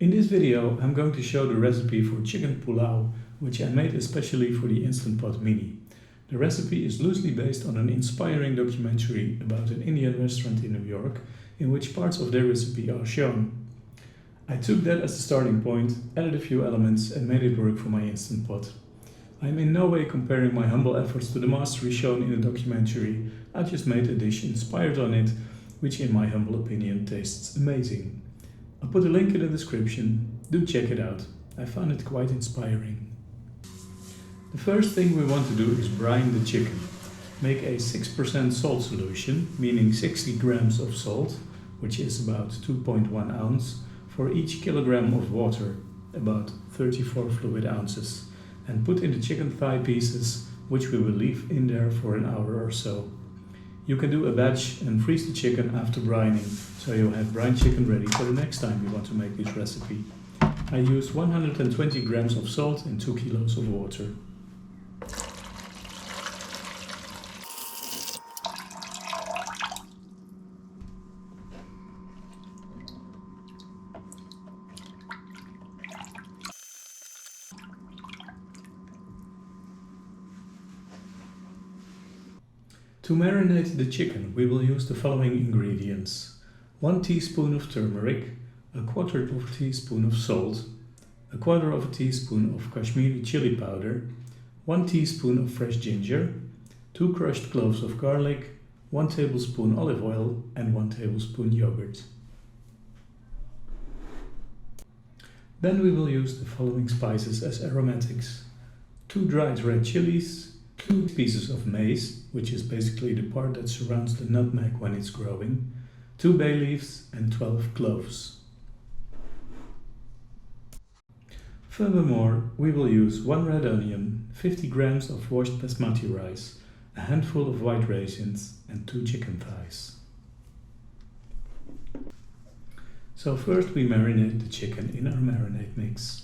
In this video I'm going to show the recipe for chicken pulao, which I made especially for the InstantPot Mini. The recipe is loosely based on an inspiring documentary about an Indian restaurant in New York, in which parts of their recipe are shown. I took that as a starting point, added a few elements and made it work for my InstantPot. I am in no way comparing my humble efforts to the mastery shown in the documentary. I just made a dish inspired on it, which in my humble opinion tastes amazing. I'll put a link in the description, do check it out. I found it quite inspiring. The first thing we want to do is brine the chicken. Make a 6% salt solution, meaning 60 grams of salt, which is about 2.1 ounce, for each kilogram of water, about 34 fluid ounces, and put in the chicken thigh pieces, which we will leave in there for an hour or so. You can do a batch and freeze the chicken after brining, so you'll have brine chicken ready for the next time you want to make this recipe. I used 120 grams of salt and 2 kilos of water. To marinate the chicken, we will use the following ingredients: 1 teaspoon of turmeric, a quarter of a teaspoon of salt, a quarter of a teaspoon of Kashmiri chili powder, 1 teaspoon of fresh ginger, 2 crushed cloves of garlic, 1 tablespoon olive oil and 1 tablespoon yogurt. Then we will use the following spices as aromatics: 2 dried red chilies, 2 pieces of mace, which is basically the part that surrounds the nutmeg when it's growing, 2 bay leaves and 12 cloves. Furthermore, we will use 1 red onion, 50 grams of washed basmati rice, a handful of white raisins and 2 chicken thighs. So first we marinate the chicken in our marinade mix.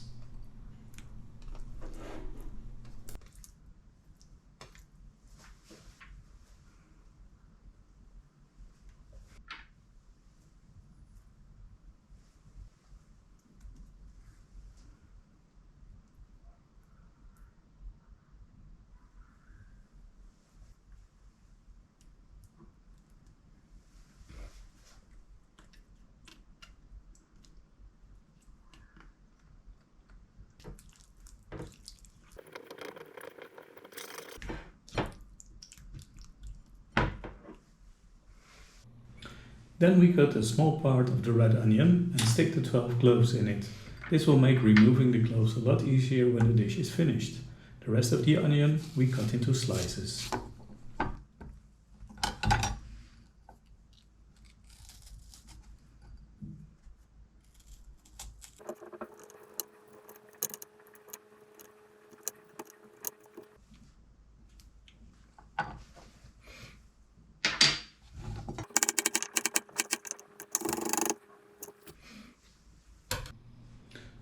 Then we cut a small part of the red onion and stick the 12 cloves in it. This will make removing the cloves a lot easier when the dish is finished. The rest of the onion we cut into slices.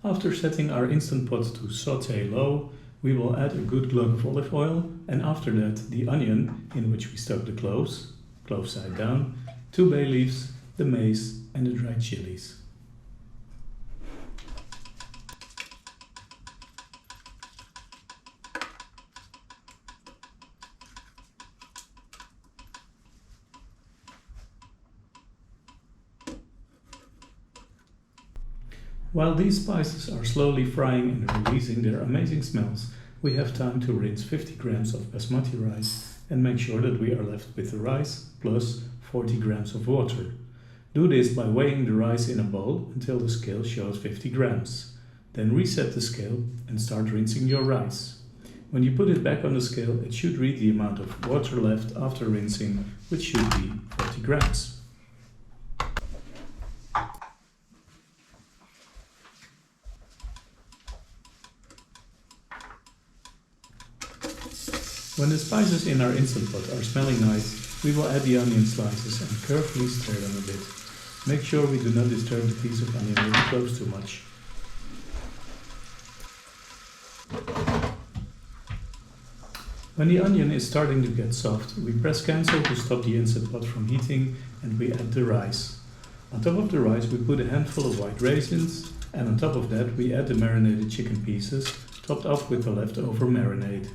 After setting our InstantPot to saute low, we will add a good glug of olive oil, and after that the onion in which we stuck the cloves, clove side down, 2 bay leaves, the mace and the dried chilies. While these spices are slowly frying and releasing their amazing smells, we have time to rinse 50 grams of basmati rice and make sure that we are left with the rice plus 40 grams of water. Do this by weighing the rice in a bowl until the scale shows 50 grams. Then reset the scale and start rinsing your rice. When you put it back on the scale, it should read the amount of water left after rinsing, which should be 40 grams. When the spices in our InstantPot are smelling nice, we will add the onion slices and carefully stir them a bit. Make sure we do not disturb the piece of onion with the cloves too much. When the onion is starting to get soft, we press cancel to stop the InstantPot from heating and we add the rice. On top of the rice we put a handful of white raisins, And on top of that we add the marinated chicken pieces, topped off with the leftover marinade.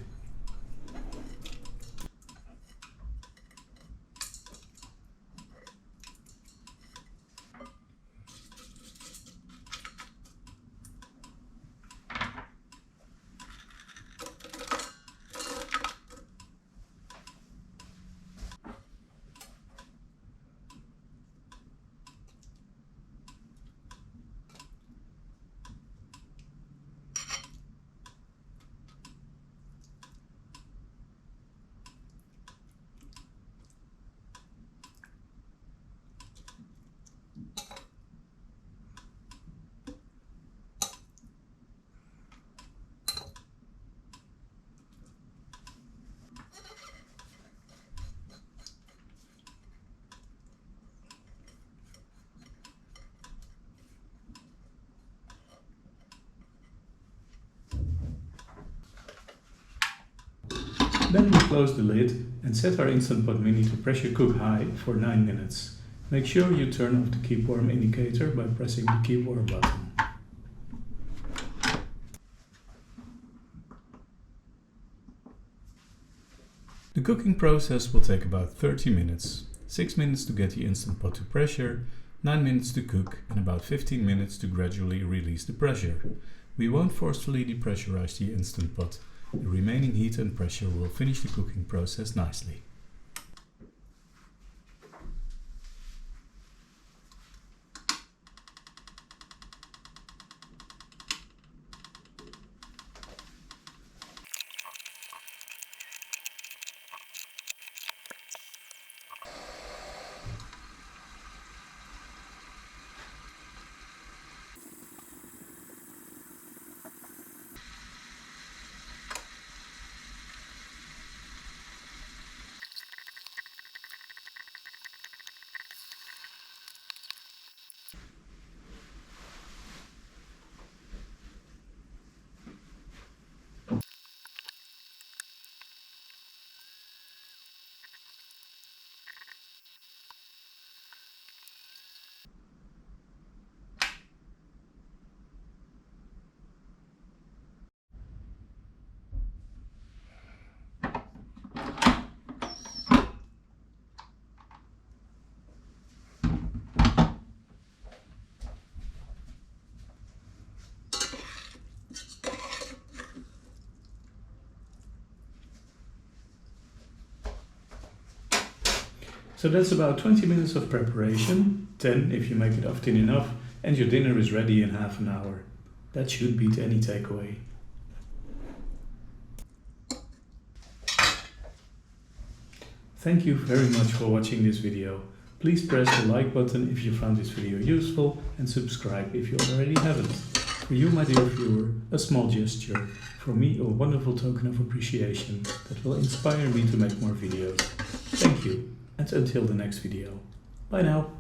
Then we close the lid and set our InstantPot Mini to pressure cook high for 9 minutes. Make sure you turn off the keep warm indicator by pressing the keep warm button. The cooking process will take about 30 minutes. 6 minutes to get the InstantPot to pressure, 9 minutes to cook and about 15 minutes to gradually release the pressure. We won't forcefully depressurize the InstantPot. The remaining heat and pressure will finish the cooking process nicely. So that's about 20 minutes of preparation, 10 if you make it often enough, and your dinner is ready in half an hour. That should beat any takeaway. Thank you very much for watching this video. Please press the like button if you found this video useful and subscribe if you already haven't. For you, my dear viewer, a small gesture. For me, a wonderful token of appreciation that will inspire me to make more videos. Thank you. And until the next video. Bye now.